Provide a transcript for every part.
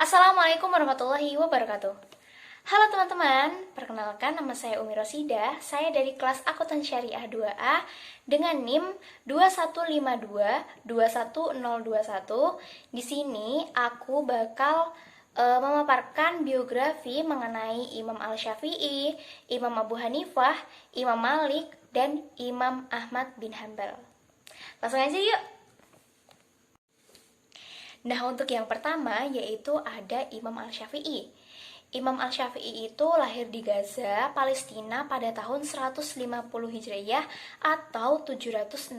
Assalamualaikum warahmatullahi wabarakatuh. Halo teman-teman, perkenalkan nama saya Umi Rosida. Saya dari kelas Akuntan Syariah 2A dengan NIM 2152-21021. Di sini aku bakal memaparkan biografi mengenai Imam Al-Syafi'i, Imam Abu Hanifah, Imam Malik, dan Imam Ahmad bin Hanbal. Langsung aja yuk. Nah, untuk yang pertama yaitu ada Imam Al-Syafi'i. Imam Al-Syafi'i itu lahir di Gaza, Palestina pada tahun 150 Hijriah atau 767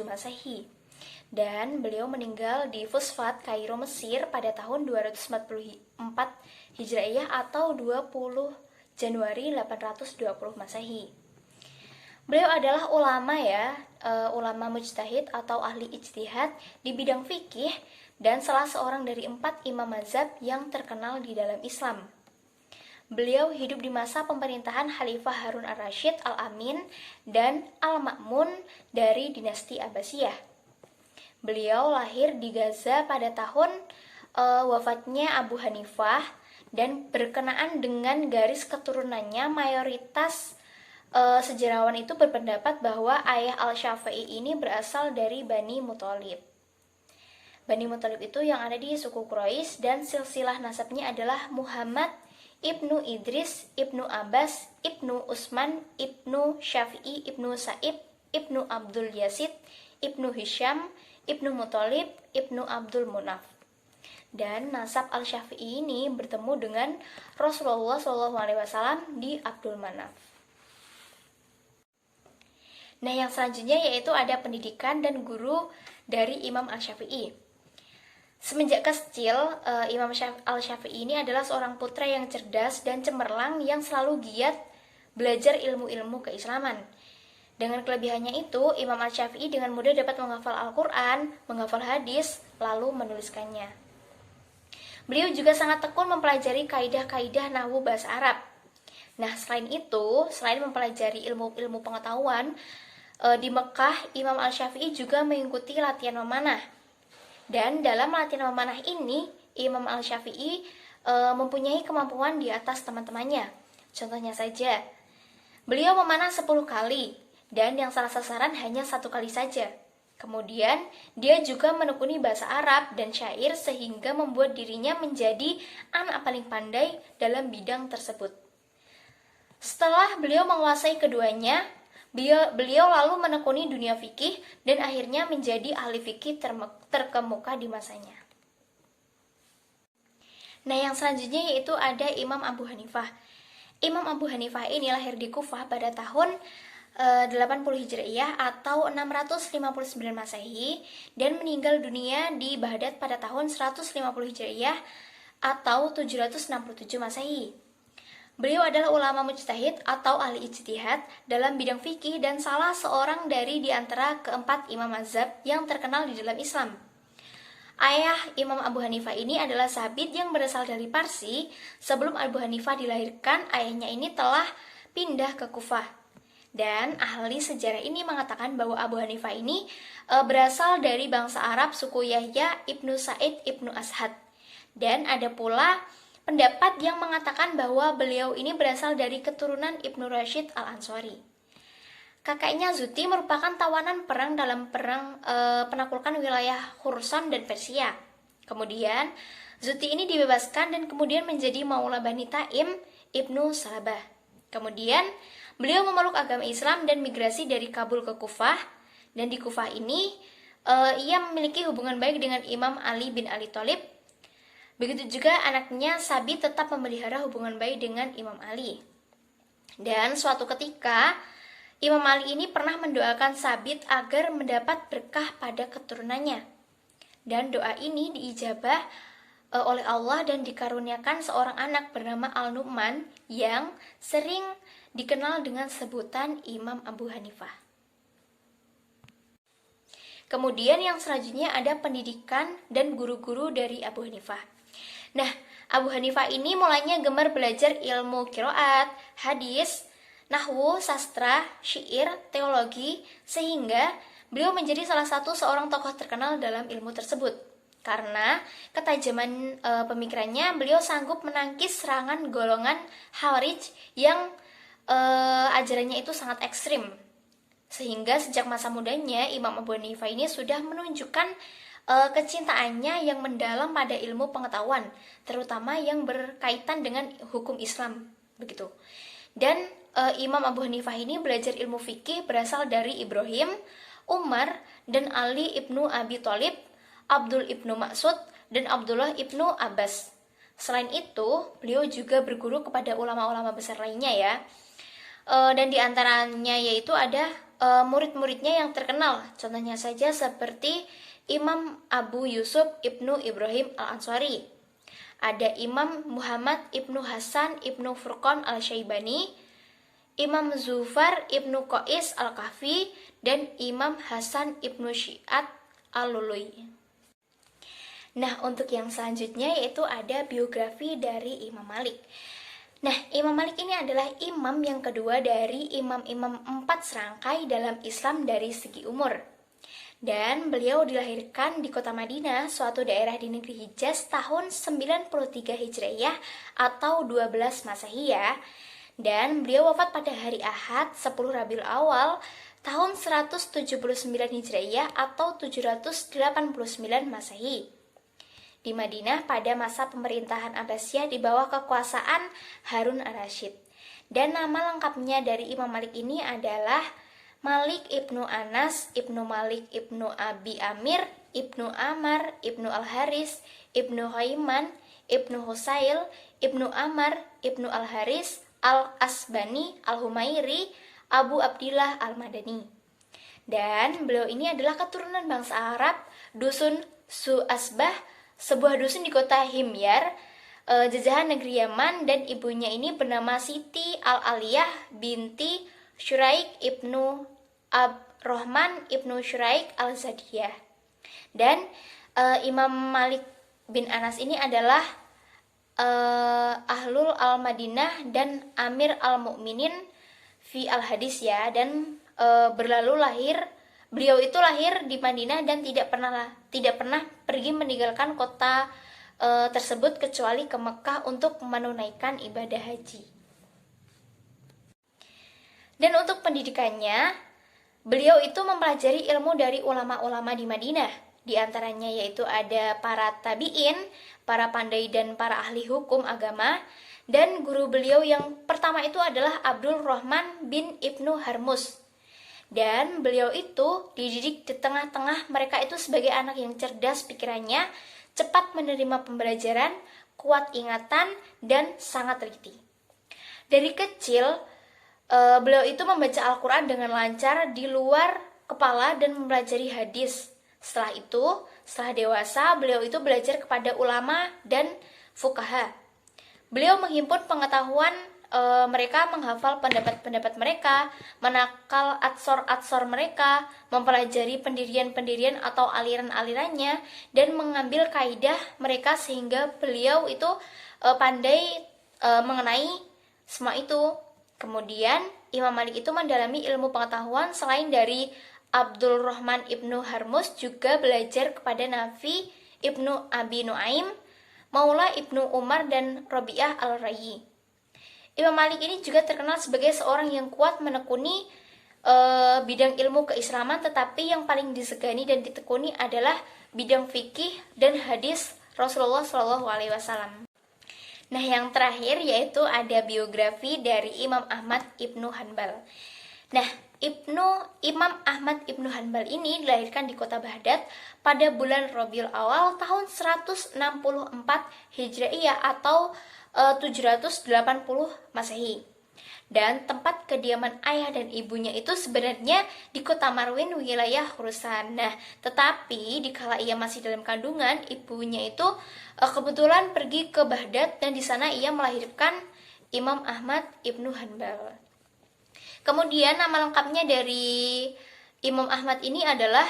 Masehi. Dan beliau meninggal di Fusfat, Kairo, Mesir pada tahun 244 Hijriah atau 20 Januari 820 Masehi. Beliau adalah ulama ulama mujtahid atau ahli ijtihad di bidang fikih dan salah seorang dari 4 imam mazhab yang terkenal di dalam Islam. Beliau hidup di masa pemerintahan Khalifah Harun ar-Rasyid al-Amin dan al-Ma'mun dari dinasti Abbasiyah. Beliau lahir di Gaza pada tahun wafatnya Abu Hanifah dan berkenaan dengan garis keturunannya mayoritas sejarawan itu berpendapat bahwa ayah Al-Syafi'i ini berasal dari Bani Muthalib. Bani Muthalib itu yang ada di suku Quraisy dan silsilah nasabnya adalah Muhammad ibnu Idris, ibnu Abbas, ibnu Utsman, ibnu Syafi'i, ibnu Sa'ib, ibnu Abdul Yazid, ibnu Hisham, ibnu Muthalib, ibnu Abdul Munaf. Dan nasab Al-Syafi'i ini bertemu dengan Rasulullah SAW di Abdul Manaf. Nah, yang selanjutnya yaitu ada pendidikan dan guru dari Imam Al-Syafi'i. Semenjak kecil, Imam Al-Syafi'i ini adalah seorang putra yang cerdas dan cemerlang yang selalu giat belajar ilmu-ilmu keislaman. Dengan kelebihannya itu, Imam Al-Syafi'i dengan mudah dapat menghafal Al-Quran, menghafal hadis, lalu menuliskannya. Beliau juga sangat tekun mempelajari kaidah-kaidah nahwu bahasa Arab. Nah, selain itu, selain mempelajari ilmu-ilmu pengetahuan, di Mekah, Imam Al-Syafi'i juga mengikuti latihan memanah. Dan dalam latihan memanah ini, Imam Al-Syafi'i mempunyai kemampuan di atas teman-temannya. Contohnya saja, beliau memanah 10 kali, dan yang salah sasaran hanya 1 kali saja. Kemudian, dia juga menekuni bahasa Arab dan syair sehingga membuat dirinya menjadi anak paling pandai dalam bidang tersebut. Setelah beliau menguasai keduanya, beliau lalu menekuni dunia fikih dan akhirnya menjadi ahli fikih terkemuka di masanya. Nah, yang selanjutnya yaitu ada Imam Abu Hanifah. Imam Abu Hanifah ini lahir di Kufah pada tahun 80 Hijriah atau 659 Masehi dan meninggal dunia di Baghdad pada tahun 150 Hijriah atau 767 Masehi. Beliau adalah ulama mujtahid atau ahli ijtihad dalam bidang fikih dan salah seorang dari di antara keempat imam mazhab yang terkenal di dalam Islam. Ayah Imam Abu Hanifah ini adalah sahabat yang berasal dari Parsi. Sebelum Abu Hanifah dilahirkan, ayahnya ini telah pindah ke Kufah. Dan ahli sejarah ini mengatakan bahwa Abu Hanifah ini berasal dari bangsa Arab suku Yahya ibnu Sa'id ibnu Ashad. Dan ada pula pendapat yang mengatakan bahwa beliau ini berasal dari keturunan Ibnu Rashid al-Ansari. Kakeknya Zuti merupakan tawanan perang dalam perang penaklukan wilayah Khurasan dan Persia. Kemudian Zuti ini dibebaskan dan kemudian menjadi Maula Bani Taim Ibnu Salabah. Kemudian beliau memeluk agama Islam dan migrasi dari Kabul ke Kufah. Dan di Kufah ini ia memiliki hubungan baik dengan Imam Ali bin Abi Thalib. Begitu juga anaknya Sabit tetap memelihara hubungan baik dengan Imam Ali. Dan suatu ketika, Imam Ali ini pernah mendoakan Sabit agar mendapat berkah pada keturunannya. Dan doa ini diijabah oleh Allah dan dikaruniakan seorang anak bernama Al-Nu'man yang sering dikenal dengan sebutan Imam Abu Hanifah. Kemudian yang selanjutnya ada pendidikan dan guru-guru dari Abu Hanifah. Nah, Abu Hanifah ini mulainya gemar belajar ilmu qiraat, hadis, nahwu, sastra, syair, teologi, sehingga beliau menjadi salah satu seorang tokoh terkenal dalam ilmu tersebut. Karena ketajaman pemikirannya, beliau sanggup menangkis serangan golongan Khawarij yang ajarannya itu sangat ekstrim. Sehingga sejak masa mudanya, Imam Abu Hanifah ini sudah menunjukkan kecintaannya yang mendalam pada ilmu pengetahuan, terutama yang berkaitan dengan hukum Islam, begitu. Dan Imam Abu Hanifah ini belajar ilmu fikih berasal dari Ibrahim, Umar, dan Ali ibnu Abi Thalib, Abdul ibnu Mas'ud, dan Abdullah ibnu Abbas. Selain itu, beliau juga berguru kepada ulama-ulama besar lainnya ya. Dan diantaranya yaitu ada murid-muridnya yang terkenal. Contohnya saja seperti Imam Abu Yusuf ibnu Ibrahim al-Ansari. Ada Imam Muhammad ibnu Hasan ibnu Furqan al-Syaibani, Imam Zufar ibnu Qais al-Kahfi, dan Imam Hasan ibnu Syi'at al-Lului. Nah, untuk yang selanjutnya yaitu ada biografi dari Imam Malik. Nah, Imam Malik ini adalah imam yang kedua dari imam-imam 4 serangkai dalam Islam dari segi umur. Dan beliau dilahirkan di kota Madinah, suatu daerah di negeri Hijaz tahun 93 Hijriah atau 12 Masehi ya. Dan beliau wafat pada hari Ahad 10 Rabiul Awal tahun 179 Hijriah atau 789 Masehi di Madinah pada masa pemerintahan Abbasiyah di bawah kekuasaan Harun ar-Rasyid. Dan nama lengkapnya dari Imam Malik ini adalah Malik ibnu Anas, ibnu Malik ibnu Abi Amir, ibnu Amar, ibnu Al-Haris, ibnu Haiman, ibnu Husail, ibnu Amar, ibnu Al-Haris, Al-Asbani, Al-Humairi, Abu Abdillah Al-Madani. Dan beliau ini adalah keturunan bangsa Arab, dusun Su'asbah, sebuah dusun di kota Himyar, jajahan negeri Yaman, dan ibunya ini bernama Siti Al-Aliyah binti Syuraik ibnu Abrohman ibnu Syuraik Al-Zadiyah. Dan Imam Malik bin Anas ini adalah Ahlul Al-Madinah dan Amir Al-Mu'minin fi Al-Hadis ya. Dan beliau itu lahir di Madinah dan tidak pernah pergi meninggalkan kota tersebut kecuali ke Mekah untuk menunaikan ibadah haji. Dan untuk pendidikannya, beliau itu mempelajari ilmu dari ulama-ulama di Madinah. Di antaranya yaitu ada para tabi'in, para pandai dan para ahli hukum agama. Dan guru beliau yang pertama itu adalah Abdul Rahman bin Ibnu Harmus. Dan beliau itu dididik di tengah-tengah mereka itu sebagai anak yang cerdas pikirannya, cepat menerima pembelajaran, kuat ingatan, dan sangat teliti. Dari kecil, beliau itu membaca Al-Quran dengan lancar di luar kepala dan mempelajari hadis. Setelah dewasa, beliau itu belajar kepada ulama dan fuqaha. Beliau menghimpun pengetahuan mereka, menghafal pendapat-pendapat mereka, menakal atsor-atsor mereka, mempelajari pendirian-pendirian atau aliran-alirannya, dan mengambil kaidah mereka sehingga beliau itu pandai mengenai semua itu. Kemudian Imam Malik itu mendalami ilmu pengetahuan selain dari Abdul Rahman ibnu Harmus, juga belajar kepada Nafi ibnu Abi Nuaim, Maula ibnu Umar, dan Rabi'ah al-Rayyi. Imam Malik ini juga terkenal sebagai seorang yang kuat menekuni bidang ilmu keislaman, tetapi yang paling disegani dan ditekuni adalah bidang fikih dan hadis Rasulullah SAW. Nah, yang terakhir yaitu ada biografi dari Imam Ahmad ibnu Hanbal. Nah, Imam Ahmad ibnu Hanbal ini dilahirkan di kota Baghdad pada bulan Rabiul Awal tahun 164 Hijriah atau 780 Masehi. Dan tempat kediaman ayah dan ibunya itu sebenarnya di kota Marwin, wilayah Khurasan. Nah, tetapi dikala ia masih dalam kandungan, ibunya itu kebetulan pergi ke Baghdad dan di sana ia melahirkan Imam Ahmad ibnu Hanbal. Kemudian nama lengkapnya dari Imam Ahmad ini adalah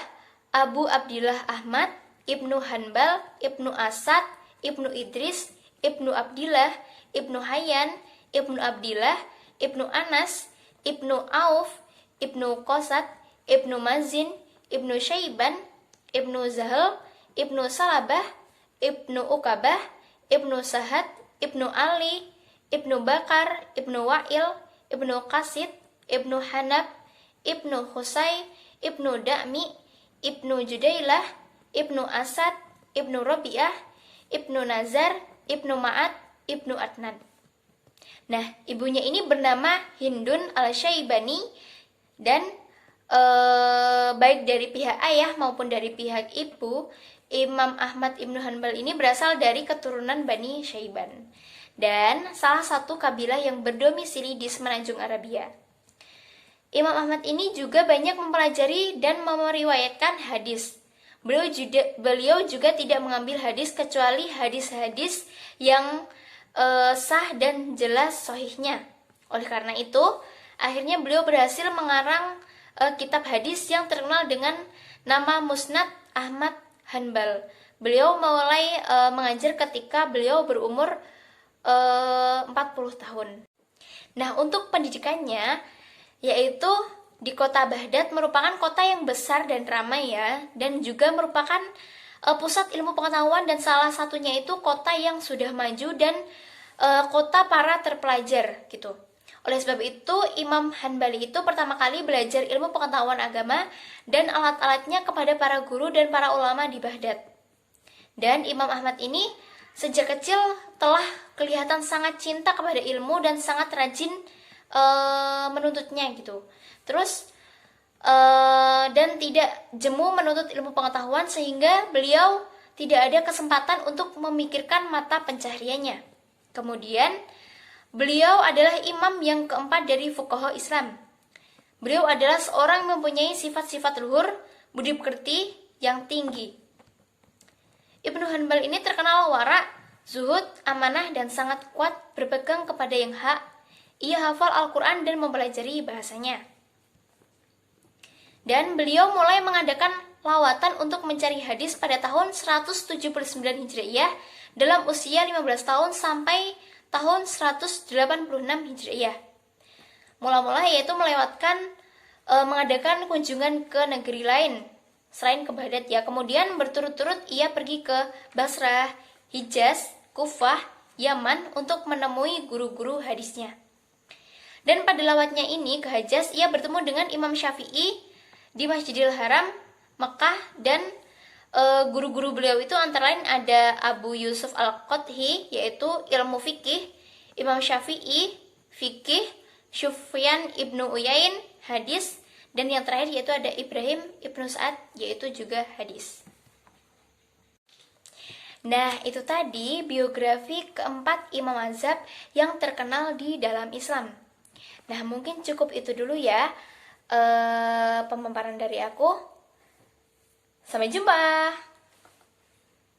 Abu Abdillah Ahmad ibnu Hanbal ibnu Asad ibnu Idris ibnu Abdillah ibnu Hayyan ibnu Abdillah ibnu Anas ibnu Auf ibnu Qasad ibnu Mazin ibnu Syaiban ibnu Zahal Ibnu Salabah, Ibnu Ukabah, Ibnu Sahad, Ibnu Ali, Ibnu Bakar, Ibnu Wa'il, Ibnu Qasid, Ibnu Hanab, Ibnu Husay, Ibnu Da'mi, Ibnu Judailah, Ibnu Asad, Ibnu Rabi'ah, Ibnu Nazar, Ibnu Ma'ad, Ibnu Adnan. Nah, ibunya ini bernama Hindun al-Syaibani dan baik dari pihak ayah maupun dari pihak ibu, Imam Ahmad Ibnu Hanbal ini berasal dari keturunan Bani Syaiban dan salah satu kabilah yang berdomisili di semenanjung Arabia. Imam Ahmad ini juga banyak mempelajari dan meriwayatkan hadis. Beliau juga tidak mengambil hadis kecuali hadis-hadis yang sah dan jelas sahihnya. Oleh karena itu, akhirnya beliau berhasil mengarang kitab hadis yang terkenal dengan nama Musnad Ahmad Hanbal. Beliau mulai mengajar ketika beliau berumur 40 tahun. Nah, untuk pendidikannya, yaitu di kota Baghdad merupakan kota yang besar dan ramai ya, dan juga merupakan pusat ilmu pengetahuan dan salah satunya itu kota yang sudah maju dan kota para terpelajar gitu. Oleh sebab itu, Imam Hanbali itu pertama kali belajar ilmu pengetahuan agama dan alat-alatnya kepada para guru dan para ulama di Baghdad. Dan Imam Ahmad ini sejak kecil telah kelihatan sangat cinta kepada ilmu dan sangat rajin menuntutnya gitu. Terus dan tidak jemu menuntut ilmu pengetahuan sehingga beliau tidak ada kesempatan untuk memikirkan mata pencahariannya. Kemudian beliau adalah imam yang keempat dari fuqaha Islam. Beliau adalah seorang yang mempunyai sifat-sifat luhur, budi pekerti yang tinggi. Ibnu Hanbal ini terkenal wara, zuhud, amanah, dan sangat kuat berpegang kepada yang hak. Ia hafal Al-Quran dan mempelajari bahasanya. Dan beliau mulai mengadakan lawatan untuk mencari hadis pada tahun 179 Hijriah dalam usia 15 tahun sampai tahun 186 Hijriah. Mula-mula yaitu mengadakan kunjungan ke negeri lain selain ke Baghdad ya. Kemudian berturut-turut ia pergi ke Basrah, Hijaz, Kufah, Yaman untuk menemui guru-guru hadisnya. Dan pada lawatnya ini ke Hijaz ia bertemu dengan Imam Syafi'i di Masjidil Haram, Mekah, dan guru-guru beliau itu antara lain ada Abu Yusuf Al-Qadhi yaitu ilmu fikih, Imam Syafi'i fikih, Sufyan Ibnu Uyain hadis, dan yang terakhir yaitu ada Ibrahim Ibnu Sa'ad yaitu juga hadis. Nah, itu tadi biografi keempat Imam Mazhab yang terkenal di dalam Islam. Nah, mungkin cukup itu dulu ya pemaparan dari aku. Sampai jumpa.